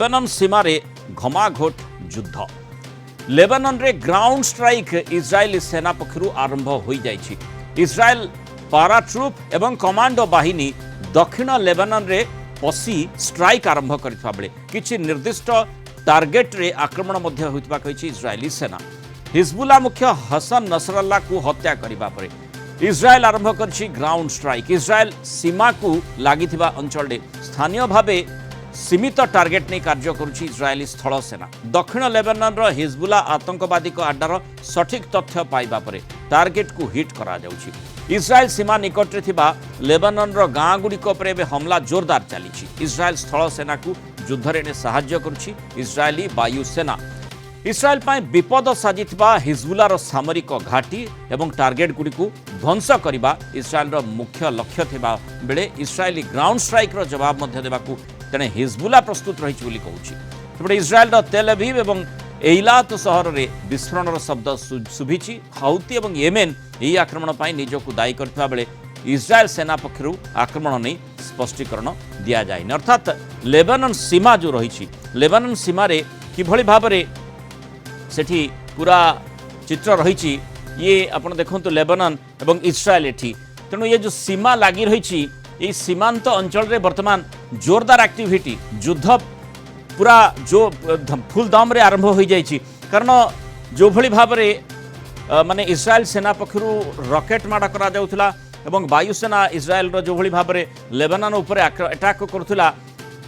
Lebanon सीमारे घमाघोट युद्ध Lebanon रे ground strike Israeli सेना पक्षरु आरंभ हो जाइछि। इजरायल पाराट्रुप एवं कमांडो बाहिनी दक्षिण लेबानन रे पसी स्ट्राइक आरंभ करथिबा बेले किछि निर्दिष्ट टार्गेट रे आक्रमण मध्य होइतबा कहिछि इजरायली सेना। हिजबुल्ला मुख्य हसन नसरल्ला को हत्या करिबा परे इजरायल आरंभ करछि ग्राउंड स्ट्राइक। इजरायल सीमा को लागिथिबा अंचल स्थानीय भावे सीमित टार्गेट नहीं कार्य करुछि इजरायली स्थल सेना। दक्षिण लेबानन रो हिजबुल्ला आतंकवादी को आड्डार सठिक तथ्य पाइबा परे टार्गेट को हिट करा जाउछि। इजरायल सीमा निकट रे थिबा लेबानन रो गाँ गुड़िक उपरे हमला जोरदार चली। इजरायल स्थल सेना को युद्ध रे सहाय्य करुछि इजरायली वायुसेना। इस्राएल पाए विपद साजिथिबा हिजबुल्ला रो सामरिक घाटी एवं टार्गेट गुड़ी को ध्वंस करने इस्राएल रो मुख्य लक्ष्य थिबा बेले इस्राएली ग्राउंड स्ट्राइक रो जवाब मध्य देबाकू तेणे हिजबुल्ला प्रस्तुत रही कहूँ। सेपटे इस्राएल तेल अवीव एवं एइलात सहर में विस्फोरण शब्द शुभिछि। हाउती एवं येमेन यही आक्रमण पर निजक दायी करथिबा बेले इस्राएल सेना पक्षरु आक्रमण नहीं स्पष्टीकरण दि जाए। अर्थात लेबानन सीमा जो रही लेबानन सीमार किभली भाव में सेठी पूरा चित्र रही ये आपण देखंतु लेबानन एवं इस्राएल एठी तेणु ये जो सीमा लगी रही ये सीमांत अंचल रे वर्तमान जोरदार एक्टिविटी युद्ध पूरा जो फुल दम रे आरंभ हो जाइछि। कारण जो भली भाव में माने इस्राएल सेना पक्षरु रॉकेट माड़ा करा जाउथला एवं वायुसेना इस्राएल रो जो भली भाव में लेबानन ऊपर अटैक करुथला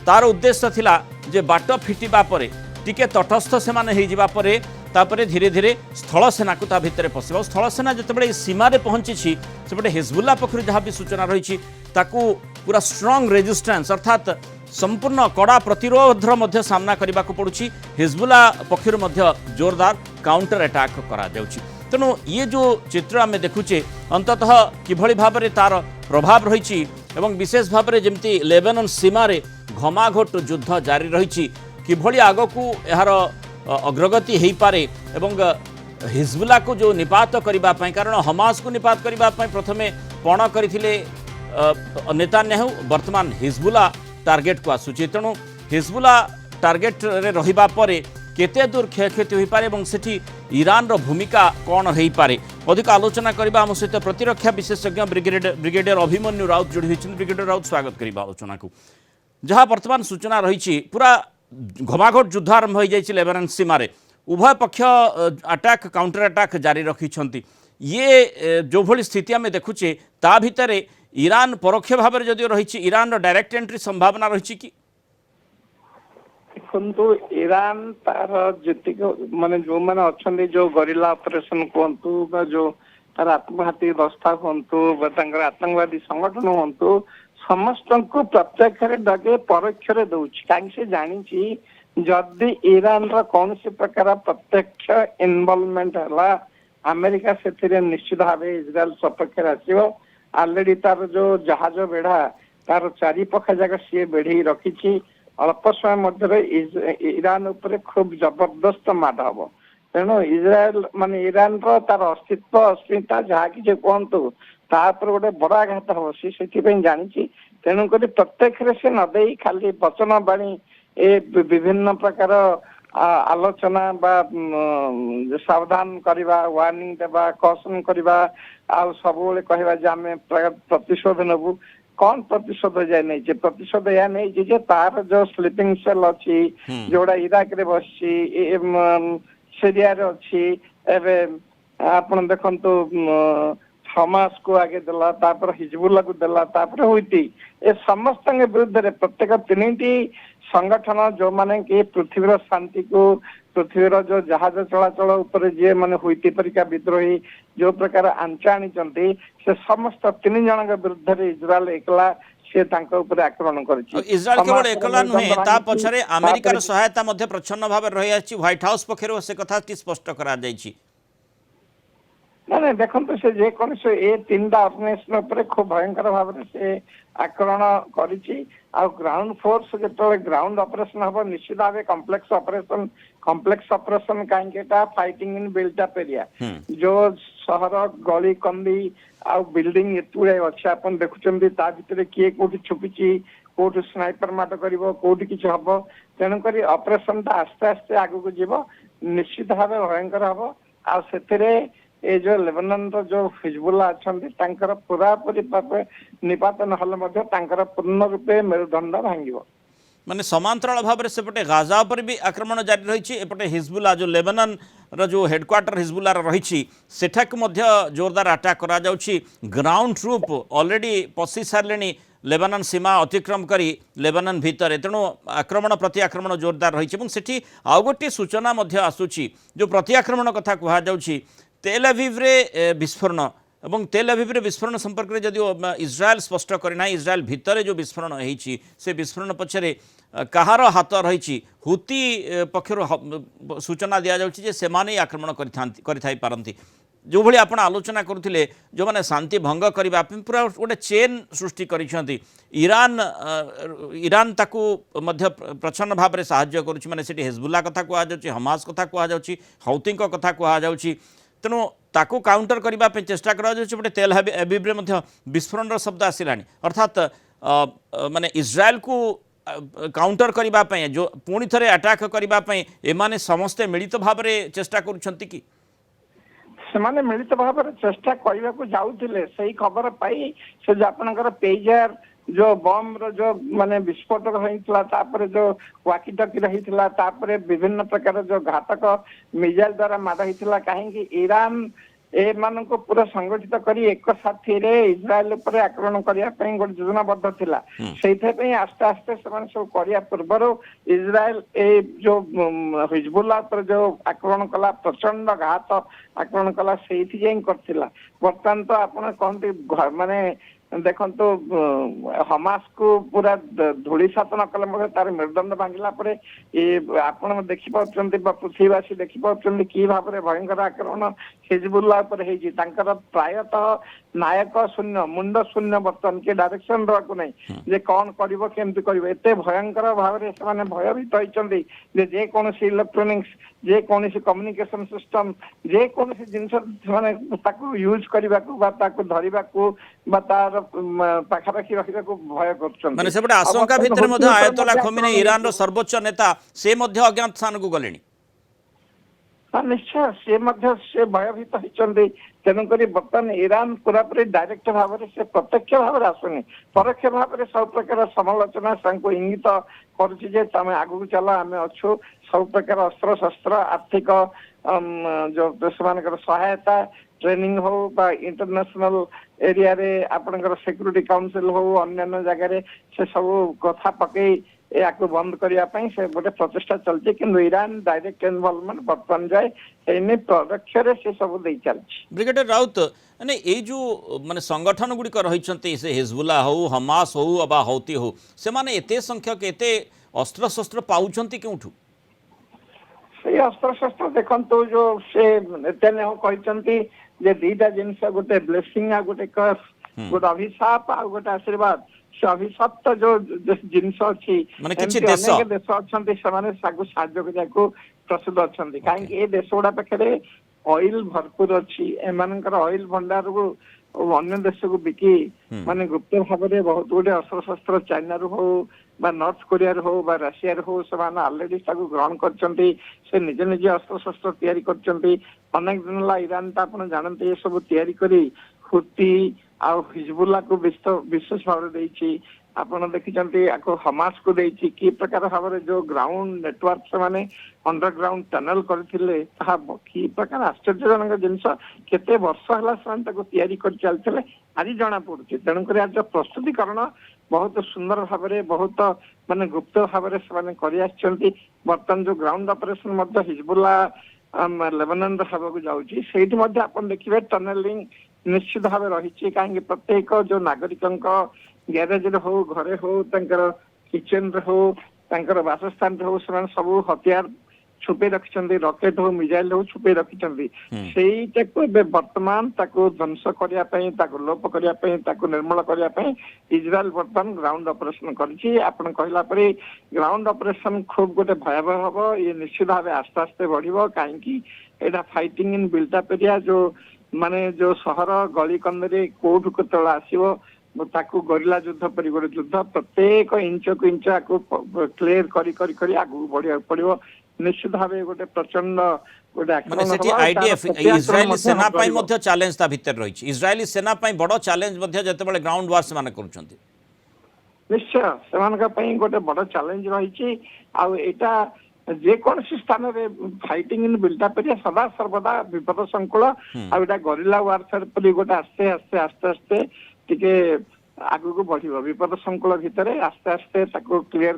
तार उद्देश्य थिला जे बाट फिटिबा परे टिके तटस्थ से माने हो जिबा परे तापरे धीरे धीरे स्थल सेना को ता भितर पशिबा। स्थल सेना जितेबाला सीमा रे पहुंची सेपटे हिजबुल्ला पक्षरु जहाँ भी सूचना रही ताकू पूरा स्ट्रॉन्ग रेजिस्टेंस अर्थात संपूर्ण कड़ा प्रतिरोधर मध्य सामना करने को पड़ुछि। हिजबुल्ला पक्षरु मध्य जोरदार काउंटर अटैक करा जाउछि। तेणु ये जो चित्र आम देखुचे अंततः किभली भाव में तार प्रभाव रही एवं विशेष भाव में जमती लेबानन सीमा रे घमाघोट युद्ध जारी रही किभली आगकू यार अग्रगति हो पारे एवं हिजबुल्ला को जो निपात करने कारण हमास को निपात करने प्रथमे पण करथिले नेतान्याहू वर्तमान हिजबुल्ला टार्गेट को आसुची। तेणु हिजबुल्ला टार्गेट रे रहिबा परे केते दूर क्षयक्षति हो पारे एवं सेठी ईरान रो भूमिका कौन हो पारे अधिक आलोचना करबा हम सहित प्रतिरक्षा विशेषज्ञ ब्रिगेडियर अभिमन्यु राउत जोड़ी होइछन। ब्रिगेडियर राउत स्वागत करबा आलोचना को जहाँ वर्तमान सूचना रही पूरा घमाघोट युद्ध आरंभ हो जाइए लेबानन सीमा रे उभय पक्ष अटैक काउंटर अटैक जारी रखिंट ये जो भली स्थिति आम देखुचे ता भितर ईरान परोक्ष भाव में जदिव रही ईरान डायरेक्ट एंट्री संभावना रही कि ईरान तार जी माने जो मैंने अच्छा जो गरिला ऑपरेशन कहतु जो तार आत्मघाती दस्ता कहतु आतंकवादी संगठन हूँ समस्त को प्रत्यक्ष डगे परोक्ष दौर कहीं से जानी जदि ईरान कौन सी प्रकार प्रत्यक्ष इनवॉल्वमेंट है अमेरिका से निश्चित भाव इजराइल सपक्ष आसो। ऑलरेडी तार जो जहाज बेढ़ा तार चारिपख जगह सी बेढ़ी रखी अल्प समय मध्य ईरान उपर खूब जबरदस्त माड हम। तेणु इजराइल माने ईरान तार अस्तित्व अस्मिता जहाँ कि कहतु तापर गोटे बड़ आघात हम से जानी। तेणुक प्रत्यक्ष से नदे खाली वचन बाणी ए विभिन्न प्रकार आलोचना बा सावधान करवा वार्निंग देवा कौशन करवा आ सब कहवा जे आम प्रतिशोध नबू कौन प्रतिशोध जाए नहीं प्रतिशोध या नहीं जे तार जो स्लीपिंग सेल अच्छी जोड़ा इराक रे बस सीरिया रे अच्छी एवं आपण देखंतु हमास को आगे देला तापर हिजबुल्ला को देला तापर हुईती ए समस्त विरुद्ध रे प्रत्येक तीन संगठन जो माने कि पृथ्वीर शांति को पृथ्वीर जो जहाज चलाचल उपर जे माने हुईती परिका विद्रोही जो प्रकार आंचाणी से समस्त तीन जन विरुद्ध रे इजराइल एकला से तांका ऊपर आक्रमण करिछि। इजराइल केवल एकला नुहे ता पछरे अमेरिकार सहायता मध्ये प्रच्छन्न भाव रही आछि। व्हाइट हाउस पक्षरु से कथा स्पष्ट करा जाइछि। ना देखो से जेको से ए तीनटा ऑर्गेनाइजेशन उपर खूब भयंकर भाव से आक्रमण करिछि। ग्राउंड फोर्स जो ग्राउंड ऑपरेशन हम निश्चित भाव कॉम्प्लेक्स ऑपरेशन कहीं fighting in built up area जो सहर गली कंदी आ बिल्डिंग एत गुड़ाए अच्छे आप देखुं ता भर किए कौटी छुपी କୋଉଠି ସ୍ନାଇପର ମାଡ଼ କରିବ କୋଉଠି କିଛି ହବ ତେଣୁକରି ଅପରେସନଟା ଆସ୍ତେ ଆସ୍ତେ ଆଗକୁ ଯିବ ନିଶ୍ଚିତ ଭାବେ ଭୟଙ୍କର ହବ ଆଉ ସେଥିରେ ଏ ଯୋଉ ଲେବାନନର ଯୋଉ ହିଜବୁଲ୍ଲା ଅଛନ୍ତି ତାଙ୍କର ପୁରାପୁରି ଭାବେ ନିପାତନ ହେଲେ ମଧ୍ୟ ତାଙ୍କର ପୂର୍ଣ୍ଣ ରୂପେ ମେରୁଦଣ୍ଡ ଭାଙ୍ଗିବ। ମାନେ ସମାନ୍ତରାଳ ଭାବରେ ସେପଟେ ଗାଜା ଉପରେ ବି ଆକ୍ରମଣ ଜାରି ରହିଛି ଏପଟେ ହିଜବୁଲ୍ଲା ଯେଉଁ ଲେବାନନର ଯେଉଁ ହେଡ଼କ୍ୱାର୍ଟର ହିଜବୁଲ୍ଲାର ରହିଛି ସେଠାକୁ ମଧ୍ୟ ଜୋରଦାର ଆଟାକ୍ କରାଯାଉଛି ଗ୍ରାଉଣ୍ଡ ଟ୍ରୁପ୍ ଅଲରେଡ଼ି ପଶି ସାରିଲେଣି ଲେବାନନ ସୀମା ଅତିକ୍ରମ କରି ଲେବାନନ ଭିତରେ ତେଣୁ ଆକ୍ରମଣ ପ୍ରତି ଆକ୍ରମଣ ଜୋରଦାର ରହିଛି ଏବଂ ସେଠି ଆଉ ଗୋଟିଏ ସୂଚନା ମଧ୍ୟ ଆସୁଛି ଯେଉଁ ପ୍ରତି ଆକ୍ରମଣ କଥା କୁହାଯାଉଛି ତେଲ୍ ଆଭିଭରେ ବିସ୍ଫୋରଣ এবং তেল আভিভরে বিস্ফোরণ সম্পর্কে যদিও ইসরায়েল স্পষ্ট করে না ইসরায়েল ভিতরে যে বিস্ফোরণ হয়েছি সে বিস্ফোরণ পছরে কাহার হাত রয়েছে হুতি পক্ষর সূচনা দিয়া যাচ্ছে যে সেমানে আক্রমণ করে থাই পারନ୍ତି যেভাবে আপনার আলোচনা করুলে যে শান্তি ভঙ্গ করা পুরা গোটে চেন সৃষ্টি করেছেন ইরান তাকে প্রচ্ছন্ন ভাবে সাহায্য করছে মানে সেটি হেজবুল্লা কথা কুহযাচ্ছে হমাস কথা কুহযাচ্ছে হৌতি কথা কুহযাচ্ছে তেণু তাকে কাউন্टर करने चेष्टा करते तेल अविव्रे विस्फोरण शब्द आसला अर्थात माने इज्राएल को काउंटर करने जो पुणी थे अटैक करने एमाने समस्ते मिलित भाव चेष्टा करुछंती कि ସେମାନେ ମିଳିତ ଭାବରେ ଚେଷ୍ଟା କରିବାକୁ ଯାଉଥିଲେ ସେଇ ଖବର ପାଇ ସେ ଯେ ଆପଣଙ୍କର ପେଜର जो बम रो जो माने विस्फोटक होइतला तापरे जो वाकी टकी रहितला तापरे विभिन्न प्रकार जो घातक मिसाइल द्वारा मार होइतला काहे कि ईरान ए मानको पूरा संगठित करी एक साथी रे इजराइल ऊपर आक्रमण करिया पई गोट योजनाबद्ध थिला सेइथे पई आस्ते आस्ते समान सब करिया पूर्वरो इजराइल ए जो हिजबुल्ला पर जो आक्रमण कला प्रचंड घात आक्रमण कला सेइथि जें करथिला वर्तमान तो आपण कहंती माने देखो हमास को पूरा धूलिसात न कले तार मेरुदंड भांगिला परे आपण देखि पाउछन्ती पृथ्वीवासी देखि पाउछन्ती कि भाव में भयंकर आक्रमण हिजबुल्ला पर हेजी तांकर प्रायतः नायक शून्य मुंड शून्य बर्तन के डायरेक्शन रखु नहीं जे कौन करिवो केमति करिवो एते भयंकर भाव में से माने भयभीत होइछन्ती जे कोनोसी इलेक्ट्रॉनिक्स जे कोनोसी कम्युनिकेशन सिस्टम जे कोनोसी जिंस माने ताकू यूज करबा को बा ताकू धरिबा को बा तार पाखापाखि रखा भय कर माने सेपटे आशंका भितर मध्ये आयतोल्ला खोमेनी ईरान रो सर्वोच्च नेता से मध्ये अज्ञात स्थान को गलेनी निश्चय से भयभीत होइछन्ती तेणुकरी बर्तमान ईरान पूरापूरी डायरेक्ट भाव से प्रत्यक्ष भाव आसुनी परोक्ष भाव सब प्रकार समालोचना इंगित करुचे तमें आगू चल आम अच्छु सब प्रकार अस्त्र शस्त्र आर्थिक जो से सहायता ट्रेनिंग हो बा इंटरनेशनल एरिया रे आपनकर सिक्योरिटी काउंसिल हो अन्य जगह से सब कथा पकई या बंद करने से गोटे प्रचेषा चलती कि ईरान डायरेक्ट इनवॉल्वमेंट बर्तमान जाए एने परोक्ष से सब दे चलछि ब्रिगेडियर राउत माने ए जो माने संगठन गुड़िक रही से हिजबुल्ला हो हमास हो बा हौती हो से माने एते संख्यक एते अस्त्र शस्त्र पाउछंती केउठु से अस्त्र शस्त्र देखंतु जो से तेने हो कहचंती जे दीटा जिनस गोटे ब्लेसिंग आ गोटे कर्स गोटे अभिशाप आ गोटे आशीर्वाद से अभिशप्त जो जिनस अछि माने किछि देश अछंती समाने सागु साहाय्य करजाको प्रस्तुत अछंती काहे कि ए देश गुडा पाखरे ऑयल भरपूर अछि एमानकर ऑयल भंडार को अन्य देश को बिकी माने गुप्त भाव में बहुत गुडे अस्त्र शस्त्र चाइना रू हो बा नॉर्थ कोरिया रू हो बा रशिया रू हो समान ऑलरेडी ताको ग्रहण करचंती से निज निज अस्त्र शस्त्र तैयारी करचंती अनेक दिन ला ईरान ता आपण जानते ये सब तैयारी करी हुती आ हिजबुल्ला को विशेष भाव देछि आपण देखिचंती आको हमास को देछि की प्रकार भाव जो ग्राउंड नेटवर्क से माने अंडरग्राउंड टनल करथिले ता की प्रकार आश्चर्यजनक जिनस केते वर्ष हला सान ताको तैयारी कर चलथिले आज जणा पड़ुछि तेणु कर आज प्रस्तुतिकरण बहुत सुंदर भाव में बहुत माने गुप्त भाव में से कर आछंती बर्तमान जो ग्राउंड ऑपरेशन मध्य हिजबुल्ला लेबानन हाबा जाऊँगी से देखिए टनेलिंग निश्चित भाव रही कहीं प्रत्येक जो नागरिक ग्यारेज हो घरे हो किचन हो बासस्थान हो सब हथियार छुपे रखिंट रॉकेट हो मिसाइल हो छुपे रखिंट से बर्तमान ध्वंस करने लोप करने निर्मूल करने इजराइल बर्तमान ग्राउंड ऑपरेशन करला ग्राउंड ऑपरेशन खूब गोटे भयावह हम ये निश्चित भाव आस्ते आस्ते बढ़ कहीं फाइटिंग इन बिल्डअप एरिया जो माने जो सहर गली कंदे कोठू केतला आसीबो ताकू गरिला युद्ध परि गोटे युद्ध प्रत्येक इंच को इंच को क्लियर करी आगू बढ़िया पड़ो निश्चित भाव गोटे प्रचंड गोटे माने आक्रमण सेठी हवा, आईडीएफ तार प्रत्याक्रमण इस्राएली ମଧ୍ୟ सेना पाई କରିବ। मध्य चैलेंज ता भीतर रही इस्राएली सेना पाई बड़ चैलेंज मध्य जतेबेले ग्राउंड वार से माने करूछंती निश्चय से गोटे बड़ चैलेंज रही आईटा जेकोसी स्थान में फाइटिंग इन बिल्डअप सदा सर्वदा विपद संकुल आईटा गरिला वारफेयर पर गोटे आस्ते आस्ते आस्ते आस्ते टिके आगू बढ़ विपद संकुल भितर आस्ते आस्ते क्लीयर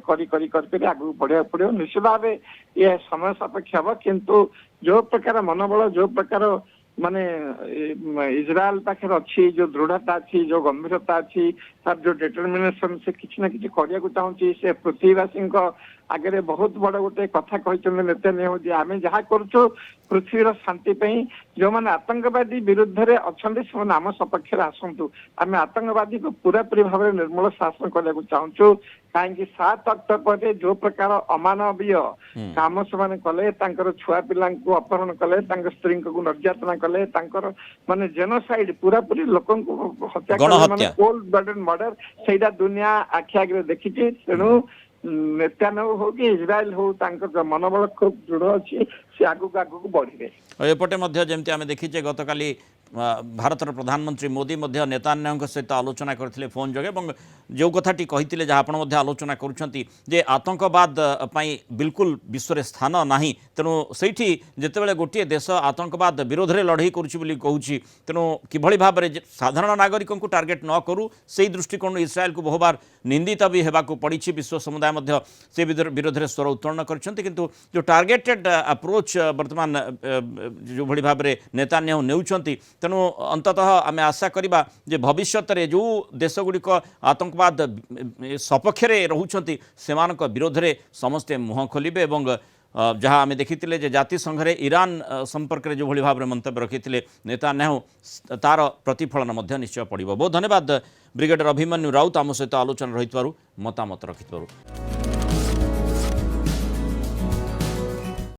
आगू बढ़िया पड़ो निश्चित भाव ये समय सापेक्ष हम किंतु जो प्रकार मनोबल जो प्रकार माने इजराइल पाखे अच्छी जो दृढ़ता अच्छी जो गंभीरता अच्छी तार जो डिटरमिनेशन से किसी ना किसी करने चाहूँगी से पृथ्वीवासी आगे बहुत बड़ गोटे कथा कहते नेतान्याहू जे आम जहाँ करुचु पृथ्वीर शांति जो मैंने आतंकवादी विरुद्ध रे अच्छा से आम सपक्ष आसतु आम आतंकवादी को पूरापूरी भाव में निर्मूल शासन करने चाहूँ कहीं 7 अक्टोबर जो प्रकार अमानवीय काम से कले छुआ पिला अपहरण कले स्त्री को निर्यातना कले माने जेनोसाइड पूरापूरी लोक हत्या कले कोल्ड ब्लडेड मर्डर से दुनिया आखि आगे देखी तेणु नेतान्याहू हो कि इजराइल हो मनोबल खूब दृढ़ अच्छी से आगू आगू बढ़े एपटे जमती आम देखीचे गतकाली भारतर प्रधानमंत्री मोदी नेतान्याहू सहित आलोचना करते फोन जोगे जो कथाटी कही जहाँ आप आलोचना करुँचे आतंकवाद पाई बिल्कुल विश्व में स्थान ना तेणु से जितेबाला गोटे देश आतंकवाद विरोध में लड़ई करुँच तेणु किभली भाव में साधारण नागरिक को टार्गेट न करूँ से दृष्टिकोण इस्राएल को बहुबार निंदित भी होगा पड़ी विश्व समुदाय से विरोध में स्वर उत्तोलन किंतु जो टार्गेटेड अप्रोच वर्तमान जो भली भाव में नेतान्याहू नेउछंती तेणु अंततः आम आशा करवा जे भविष्य में जो देशगुड़िक आतंकवाद सपक्ष रोचंती से विरोध में समस्ते मुह खोलिबे एवं जहाँ आम देखी जातिसंघ रे ईरान संपर्क में जो भली भाव में मंतव्य रखी नेतान्याहू तार प्रतिफलन निश्चय पड़ो। बहुत धन्यवाद ब्रिगेडियर अभिमन्यु राउत आम सहित आलोचना रही मतामत रखि।